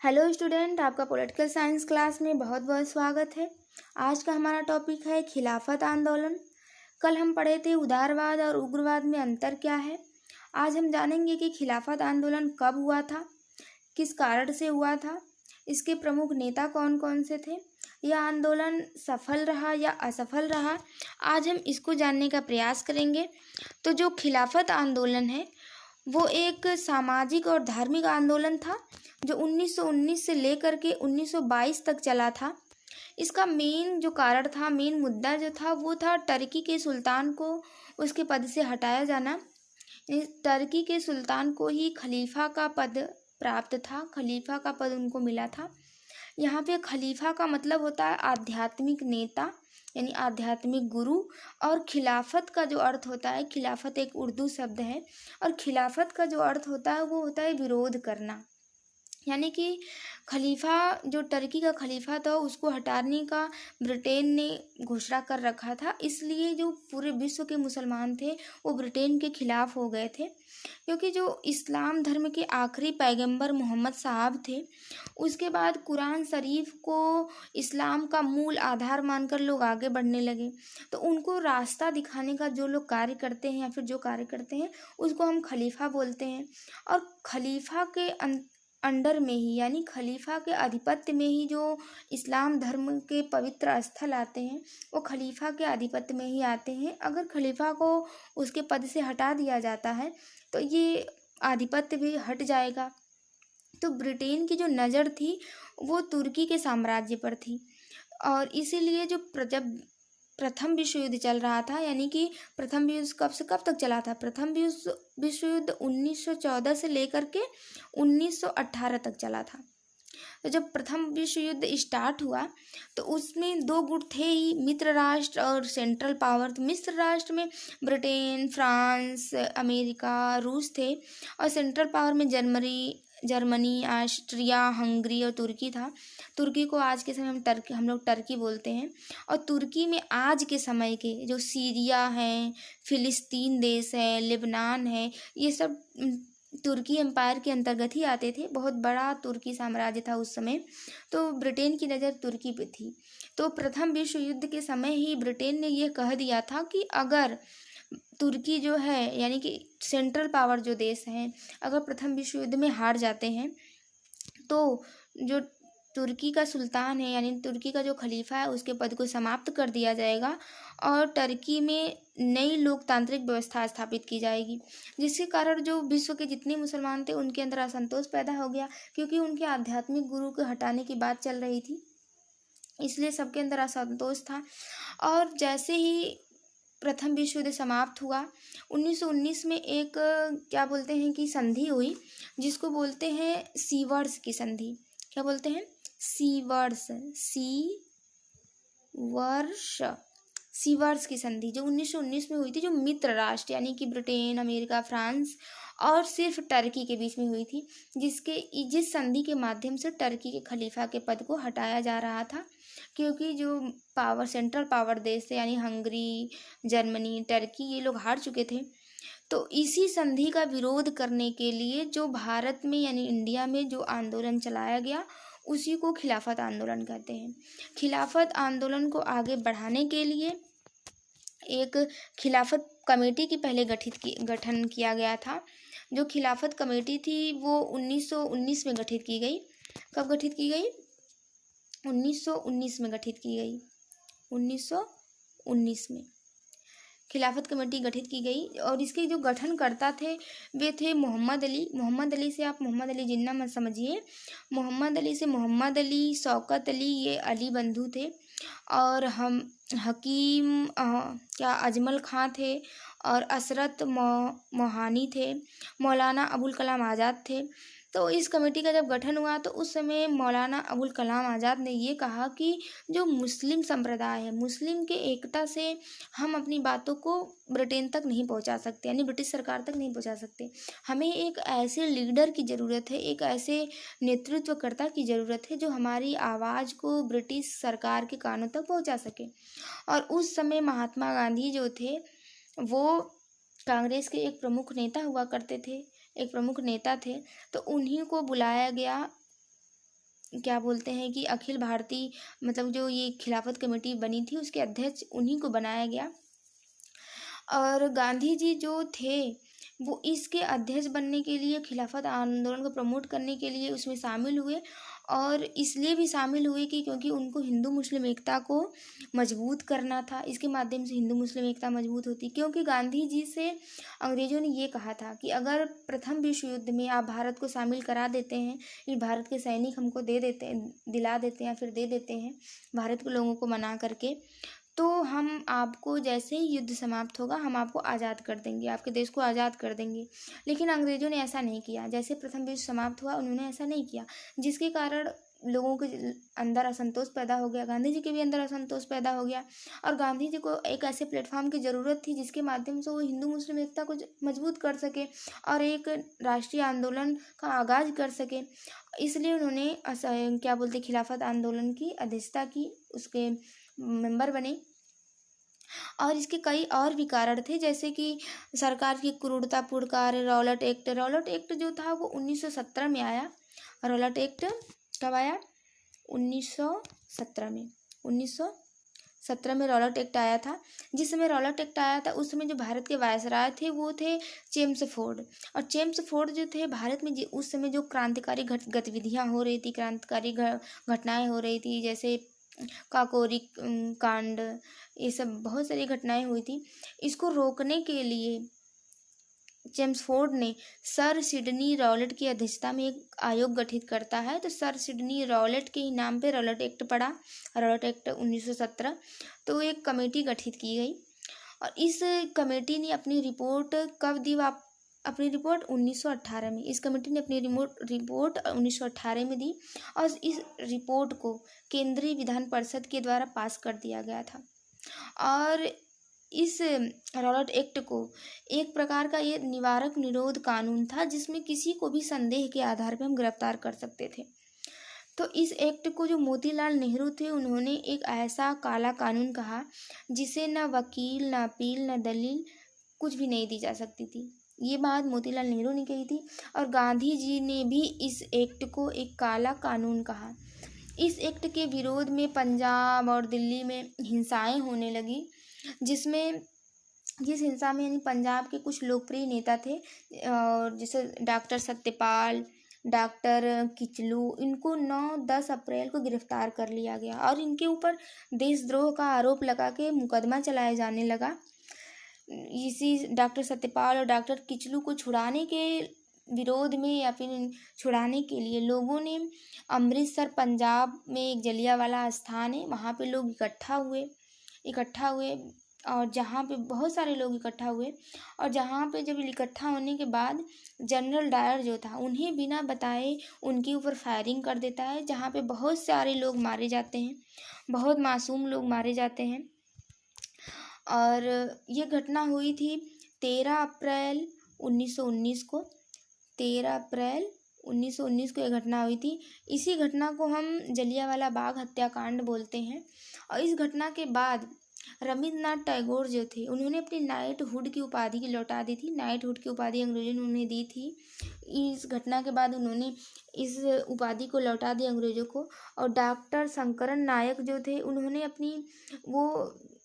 Hello student, आपका political science class में बहुत बहुत स्वागत है। आज का हमारा टॉपिक है खिलाफत आंदोलन। कल हम पढ़े थे उदारवाद और उग्रवाद में अंतर क्या है। आज हम जानेंगे कि खिलाफत आंदोलन कब हुआ था, किस कारण से हुआ था, इसके प्रमुख नेता कौन कौन से थे, यह आंदोलन सफल रहा या असफल रहा। आज हम इसको जानने का प्रयास करेंगे। तो जो खिलाफत आंदोलन है वो एक सामाजिक और धार्मिक आंदोलन था जो 1919 से लेकर के 1922 तक चला था। इसका मेन जो कारण था, मेन मुद्दा जो था वो था टर्की के सुल्तान को उसके पद से हटाया जाना। टर्की के सुल्तान को ही खलीफा का पद प्राप्त था, खलीफा का पद उनको मिला था। यहाँ पे खलीफा का मतलब होता है आध्यात्मिक नेता यानी आध्यात्मिक गुरु, और खिलाफत का जो अर्थ होता है, खिलाफत एक उर्दू शब्द है, और खिलाफत का जो अर्थ होता है वो होता है विरोध करना। यानी कि खलीफा, जो टर्की का खलीफा था उसको हटाने का ब्रिटेन ने घोषणा कर रखा था, इसलिए जो पूरे विश्व के मुसलमान थे वो ब्रिटेन के खिलाफ हो गए थे। क्योंकि जो इस्लाम धर्म के आखिरी पैगंबर मोहम्मद साहब थे, उसके बाद कुरान शरीफ को इस्लाम का मूल आधार मानकर लोग आगे बढ़ने लगे। तो उनको रास्ता दिखाने का जो लोग कार्य करते हैं या फिर जो कार्य करते हैं उसको हम खलीफा बोलते हैं। और खलीफा के अंडर में ही यानी खलीफा के आधिपत्य में ही जो इस्लाम धर्म के पवित्र स्थल आते हैं वो खलीफा के आधिपत्य में ही आते हैं। अगर खलीफा को उसके पद से हटा दिया जाता है तो ये आधिपत्य भी हट जाएगा। तो ब्रिटेन की जो नज़र थी वो तुर्की के साम्राज्य पर थी, और इसीलिए जब प्रथम विश्व युद्ध चल रहा था, यानी कि प्रथम विश्व कब से कब तक चला था, प्रथम विश्व युद्ध 1914 से लेकर के 1918 तक चला था। तो जब प्रथम विश्व युद्ध स्टार्ट हुआ तो उसमें दो गुट थे ही, मित्र राष्ट्र और सेंट्रल पावर। तो मित्र राष्ट्र में ब्रिटेन, फ्रांस, अमेरिका, रूस थे, और सेंट्रल पावर में जर्मनी, ऑस्ट्रिया, हंगरी और तुर्की था। तुर्की को आज के समय हम लोग टर्की बोलते हैं। और तुर्की में आज के समय के जो सीरिया है, फिलिस्तीन देश है, लेबनान है, ये सब तुर्की एम्पायर के अंतर्गत ही आते थे। बहुत बड़ा तुर्की साम्राज्य था उस समय। तो ब्रिटेन की नज़र तुर्की पे थी। तो प्रथम विश्व युद्ध के समय ही ब्रिटेन ने यह कह दिया था कि अगर तुर्की जो है यानी कि सेंट्रल पावर जो देश हैं, अगर प्रथम विश्व युद्ध में हार जाते हैं तो जो तुर्की का सुल्तान है यानी तुर्की का जो खलीफा है उसके पद को समाप्त कर दिया जाएगा और टर्की में नई लोकतांत्रिक व्यवस्था स्थापित की जाएगी। जिसके कारण जो विश्व के जितने मुसलमान थे उनके अंदर असंतोष पैदा हो गया, क्योंकि उनके आध्यात्मिक गुरु को हटाने की बात चल रही थी, इसलिए सबके अंदर असंतोष था। और जैसे ही प्रथम विश्व युद्ध समाप्त हुआ 1919 में एक क्या बोलते हैं कि संधि हुई, जिसको बोलते हैं सीवर्स की संधि। क्या बोलते हैं? सीवर्स की संधि जो 1919 में हुई थी, जो मित्र राष्ट्र यानी कि ब्रिटेन, अमेरिका, फ्रांस और सिर्फ टर्की के बीच में हुई थी, जिस संधि के माध्यम से टर्की के खलीफा के पद को हटाया जा रहा था। क्योंकि जो सेंट्रल पावर देश थे यानी हंगरी, जर्मनी, टर्की, ये लोग हार चुके थे। तो इसी संधि का विरोध करने के लिए जो भारत में यानी इंडिया में जो आंदोलन चलाया गया उसी को खिलाफत आंदोलन कहते हैं। खिलाफत आंदोलन को आगे बढ़ाने के लिए एक खिलाफत कमेटी की पहले गठन किया गया था। जो खिलाफत कमेटी थी वो 1919 में गठित की गई। कब गठित की गई? 1919 में गठित की गई। 1919 में खिलाफत कमेटी गठित की गई, और इसके जो गठनकर्ता थे वे थे मोहम्मद अली। मोहम्मद अली से आप मोहम्मद अली जिन्ना मत समझिए, मोहम्मद अली से मोहम्मद अली, शौकत अली, ये अली बंधु थे। और हम हकीम क्या अजमल खां थे, और असरत मोहानी थे, मौलाना अबुल कलाम आज़ाद थे। तो इस कमेटी का जब गठन हुआ तो उस समय मौलाना अबुल कलाम आज़ाद ने ये कहा कि जो मुस्लिम संप्रदाय है, मुस्लिम के एकता से हम अपनी बातों को ब्रिटेन तक नहीं पहुंचा सकते, यानी ब्रिटिश सरकार तक नहीं पहुंचा सकते। हमें एक ऐसे लीडर की ज़रूरत है, एक ऐसे नेतृत्वकर्ता की ज़रूरत है जो हमारी आवाज़ को ब्रिटिश सरकार के कानों तक पहुंचा सके। और उस समय महात्मा गांधी जो थे वो कांग्रेस के एक प्रमुख नेता हुआ करते थे, एक प्रमुख नेता थे। तो उन्हीं को बुलाया गया क्या बोलते हैं कि अखिल भारतीय मतलब जो ये खिलाफत कमेटी बनी थी उसके अध्यक्ष उन्हीं को बनाया गया। और गांधी जी जो थे वो इसके अध्यक्ष बनने के लिए, खिलाफत आंदोलन को प्रमोट करने के लिए उसमें शामिल हुए। और इसलिए भी शामिल हुए कि क्योंकि उनको हिंदू मुस्लिम एकता को मजबूत करना था। इसके माध्यम से हिंदू मुस्लिम एकता मजबूत होती, क्योंकि गांधी जी से अंग्रेज़ों ने ये कहा था कि अगर प्रथम विश्व युद्ध में आप भारत को शामिल करा देते हैं, ये भारत के सैनिक हमको दे देते हैं, दिला देते हैं या फिर दे देते हैं भारत के लोगों को मना करके, तो हम आपको जैसे ही युद्ध समाप्त होगा हम आपको आज़ाद कर देंगे, आपके देश को आज़ाद कर देंगे। लेकिन अंग्रेज़ों ने ऐसा नहीं किया। जैसे प्रथम विश्व समाप्त हुआ उन्होंने ऐसा नहीं किया, जिसके कारण लोगों के अंदर असंतोष पैदा हो गया, गांधी जी के भी अंदर असंतोष पैदा हो गया। और गांधी जी को एक ऐसे प्लेटफॉर्म की ज़रूरत थी जिसके माध्यम से वो हिंदू मुस्लिम एकता को मजबूत कर सके और एक राष्ट्रीय आंदोलन का आगाज़ कर सके। इसलिए उन्होंने क्या बोलते खिलाफत आंदोलन की अध्यक्षता की, उसके मेंबर बने। और इसके कई और भी कारण थे, जैसे कि सरकार की क्रूरतापूर्ण कार्य, रॉलेट एक्ट। रॉलेट एक्ट जो था वो 1917 में आया। रॉलेट एक्ट कब आया? 1917 में। 1917 में रॉलेट एक्ट आया था। जिस समय रॉलेट एक्ट आया था उस समय जो भारत के वायसराय थे वो थे चेम्सफोर्ड। और चेम्सफोर्ड जो थे भारत में उस समय जो क्रांतिकारी गतिविधियाँ हो रही थी, क्रांतिकारी घटनाएं हो रही थी, जैसे काकोरी कांड, ये सब बहुत सारी घटनाएं हुई थी। इसको रोकने के लिए चेम्सफोर्ड ने सर सिडनी रॉलेट की अध्यक्षता में एक आयोग गठित करता है। तो सर सिडनी रॉलेट के ही नाम पे रॉलेट एक्ट पड़ा, रॉलेट एक्ट 1917। तो एक कमेटी गठित की गई और इस कमेटी ने अपनी रिपोर्ट कब दी? अपनी रिपोर्ट 1918 में। इस कमेटी ने अपनी रिपोर्ट 1918 में दी और इस रिपोर्ट को केंद्रीय विधान परिषद के द्वारा पास कर दिया गया था। और इस रॉलेट एक्ट को एक प्रकार का ये निवारक निरोध कानून था, जिसमें किसी को भी संदेह के आधार पर हम गिरफ्तार कर सकते थे। तो इस एक्ट को जो मोतीलाल नेहरू थे उन्होंने एक ऐसा काला कानून कहा जिसे न वकील, न अपील, न दलील कुछ भी नहीं दी जा सकती थी। ये बात मोतीलाल नेहरू ने कही थी। और गांधी जी ने भी इस एक्ट को एक काला कानून कहा। इस एक्ट के विरोध में पंजाब और दिल्ली में हिंसाएं होने लगी, जिस हिंसा में यानी पंजाब के कुछ लोकप्रिय नेता थे, और जैसे डॉक्टर सत्यपाल, डॉक्टर किचलू, इनको 9-10 अप्रैल को गिरफ्तार कर लिया गया और इनके ऊपर देशद्रोह का आरोप लगा के मुकदमा चलाया जाने लगा। इसी डॉक्टर सत्यपाल और डॉक्टर किचलू को छुड़ाने के विरोध में या फिर छुड़ाने के लिए लोगों ने अमृतसर पंजाब में एक जलियांवाला स्थान है, वहाँ पे लोग इकट्ठा हुए और जहाँ पे बहुत सारे लोग इकट्ठा हुए। और जहाँ पे जब इकट्ठा होने के बाद जनरल डायर जो था उन्हें बिना बताए उनके ऊपर फायरिंग कर देता है, जहाँ पे बहुत सारे लोग मारे जाते हैं, बहुत मासूम लोग मारे जाते हैं। और ये घटना हुई थी 13 अप्रैल 1919 को। 13 अप्रैल 1919 को यह घटना हुई थी। इसी घटना को हम जलियांवाला बाग हत्याकांड बोलते हैं। और इस घटना के बाद रविंद्रनाथ टैगोर जो थे उन्होंने अपनी नाइटहुड की उपाधि लौटा दी थी। नाइटहुड की उपाधि अंग्रेजों ने उन्हें दी थी। इस घटना के बाद उन्होंने इस उपाधि को लौटा दी अंग्रेजों को। और डॉक्टर शंकरन नायक जो थे उन्होंने अपनी वो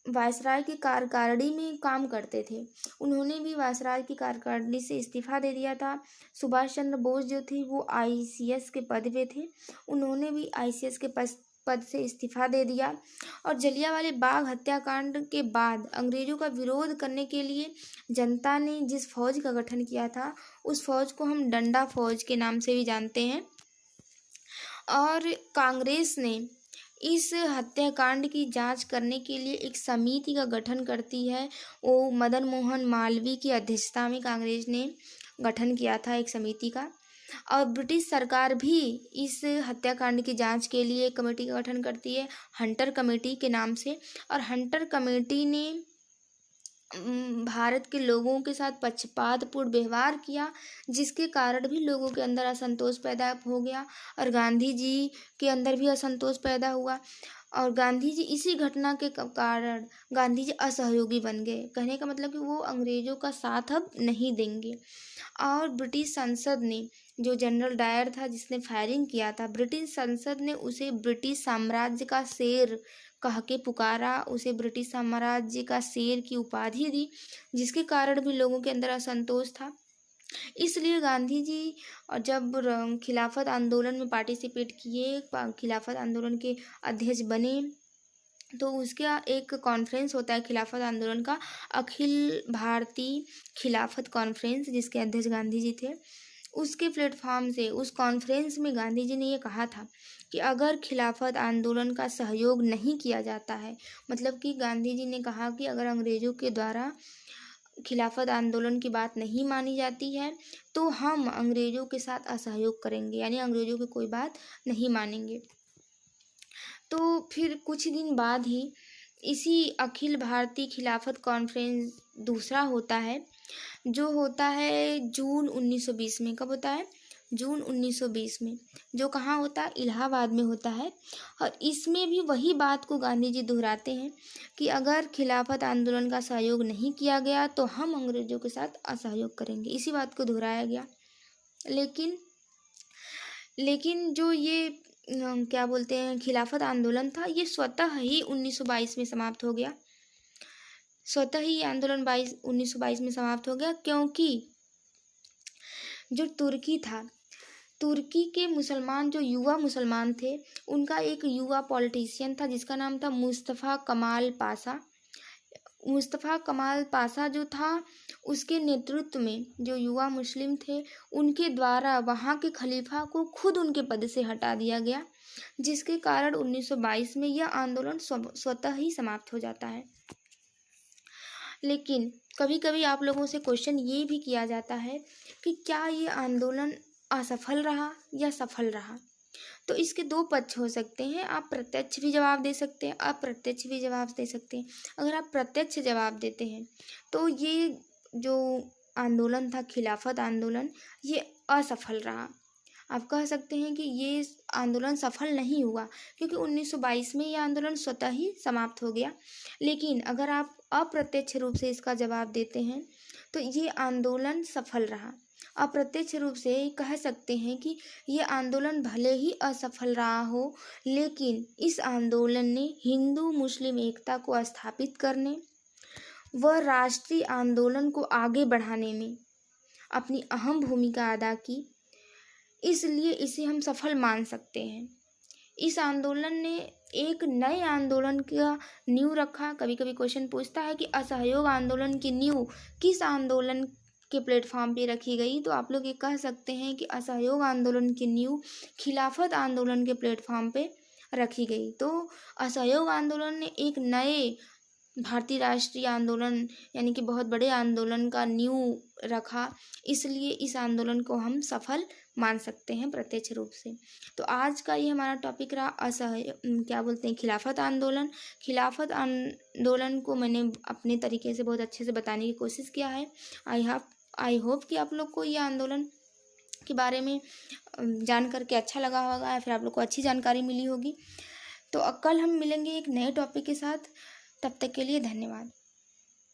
वायसराय की कार्यकारिणी में काम करते थे, उन्होंने भी वायसराय की कार्यकारिणी से इस्तीफा दे दिया था। सुभाष चंद्र बोस जो थे वो ICS के पद पे थे, उन्होंने भी ICS के पद से इस्तीफा दे दिया। और जलियांवाले बाग हत्याकांड के बाद अंग्रेजों का विरोध करने के लिए जनता ने जिस फौज का गठन किया था उस फौज को हम डंडा फौज के नाम से भी जानते हैं। और कांग्रेस ने इस हत्याकांड की जांच करने के लिए एक समिति का गठन करती है। वो मदन मोहन मालवीय की अध्यक्षता में कांग्रेस ने गठन किया था एक समिति का। और ब्रिटिश सरकार भी इस हत्याकांड की जांच के लिए कमेटी का गठन करती है, हंटर कमेटी के नाम से। और हंटर कमेटी ने भारत के लोगों के साथ पक्षपातपूर्ण व्यवहार किया, जिसके कारण भी लोगों के अंदर असंतोष पैदा हो गया और गांधी जी के अंदर भी असंतोष पैदा हुआ। और गांधी जी इसी घटना के कारण गांधी जी असहयोगी बन गए। कहने का मतलब कि वो अंग्रेज़ों का साथ अब नहीं देंगे। और ब्रिटिश संसद ने, जो जनरल डायर था जिसने फायरिंग किया था, ब्रिटिश संसद ने उसे ब्रिटिश साम्राज्य का शेर कह के पुकारा, उसे ब्रिटिश साम्राज्य का शेर की उपाधि दी, जिसके कारण भी लोगों के अंदर असंतोष था। इसलिए गांधी जी जब खिलाफत आंदोलन में पार्टिसिपेट किए, खिलाफत आंदोलन के अध्यक्ष बने, तो उसका एक कॉन्फ्रेंस होता है खिलाफत आंदोलन का, अखिल भारतीय खिलाफत कॉन्फ्रेंस, जिसके अध्यक्ष गांधी जी थे। उसके प्लेटफॉर्म से, उस कॉन्फ्रेंस में गांधी जी ने ये कहा था कि अगर खिलाफत आंदोलन का सहयोग नहीं किया जाता है, मतलब कि गांधी जी ने कहा कि अगर अंग्रेज़ों के द्वारा खिलाफत आंदोलन की बात नहीं मानी जाती है तो हम अंग्रेज़ों के साथ असहयोग करेंगे, यानी अंग्रेज़ों की कोई बात नहीं मानेंगे। तो फिर कुछ दिन बाद ही इसी अखिल भारतीय खिलाफत कॉन्फ्रेंस दूसरा होता है, जो होता है जून 1920 में। कब होता है? जून 1920 में, जो कहाँ होता है? इलाहाबाद में होता है। और इसमें भी वही बात को गांधी जी दोहराते हैं कि अगर खिलाफत आंदोलन का सहयोग नहीं किया गया तो हम अंग्रेज़ों के साथ असहयोग करेंगे। इसी बात को दोहराया गया। लेकिन जो ये क्या बोलते हैं खिलाफत आंदोलन था, ये स्वतः ही 1922 में समाप्त हो गया। स्वतः ही आंदोलन 1922 में समाप्त हो गया, क्योंकि जो तुर्की था, तुर्की के मुसलमान, जो युवा मुसलमान थे, उनका एक युवा पॉलिटिशियन था जिसका नाम था मुस्तफ़ा कमाल पाशा। मुस्तफ़ा कमाल पाशा जो था, उसके नेतृत्व में जो युवा मुस्लिम थे, उनके द्वारा वहाँ के खलीफा को खुद उनके पद से हटा दिया गया, जिसके कारण 1922 में यह आंदोलन स्वतः ही समाप्त हो जाता है। लेकिन कभी कभी आप लोगों से क्वेश्चन ये भी किया जाता है कि क्या ये आंदोलन असफल रहा या सफल रहा? तो इसके दो पक्ष हो सकते हैं। आप प्रत्यक्ष भी जवाब दे सकते हैं, अप्रत्यक्ष भी जवाब दे सकते हैं। अगर आप प्रत्यक्ष जवाब देते हैं तो ये जो आंदोलन था खिलाफत आंदोलन, ये असफल रहा। आप कह सकते हैं कि ये आंदोलन सफल नहीं हुआ, क्योंकि 1922 में ये आंदोलन स्वतः ही समाप्त हो गया। लेकिन अगर आप अप्रत्यक्ष रूप से इसका जवाब देते हैं तो ये आंदोलन सफल रहा। अप्रत्यक्ष रूप से कह सकते हैं कि ये आंदोलन भले ही असफल रहा हो, लेकिन इस आंदोलन ने हिंदू मुस्लिम एकता को स्थापित करने व राष्ट्रीय आंदोलन को आगे बढ़ाने में अपनी अहम भूमिका अदा की, इसलिए इसे हम सफल मान सकते हैं। इस आंदोलन ने एक नए आंदोलन का नींव रखा। कभी कभी क्वेश्चन पूछता है कि असहयोग आंदोलन की नींव किस आंदोलन के प्लेटफॉर्म पे रखी गई? तो आप लोग ये कह सकते हैं कि असहयोग आंदोलन की नींव खिलाफत आंदोलन के प्लेटफॉर्म पे रखी गई। तो असहयोग आंदोलन ने एक नए भारतीय राष्ट्रीय आंदोलन, यानी कि बहुत बड़े आंदोलन का नींव रखा, इसलिए इस आंदोलन को हम सफल मान सकते हैं प्रत्यक्ष रूप से। तो आज का ये हमारा टॉपिक रहा क्या बोलते हैं खिलाफत आंदोलन। खिलाफत आंदोलन को मैंने अपने तरीके से बहुत अच्छे से बताने की कोशिश किया है। आई होप कि आप लोग को ये आंदोलन के बारे में जान करके अच्छा लगा होगा, या फिर आप लोग को अच्छी जानकारी मिली होगी। तो कल हम मिलेंगे एक नए टॉपिक के साथ। तब तक के लिए धन्यवाद।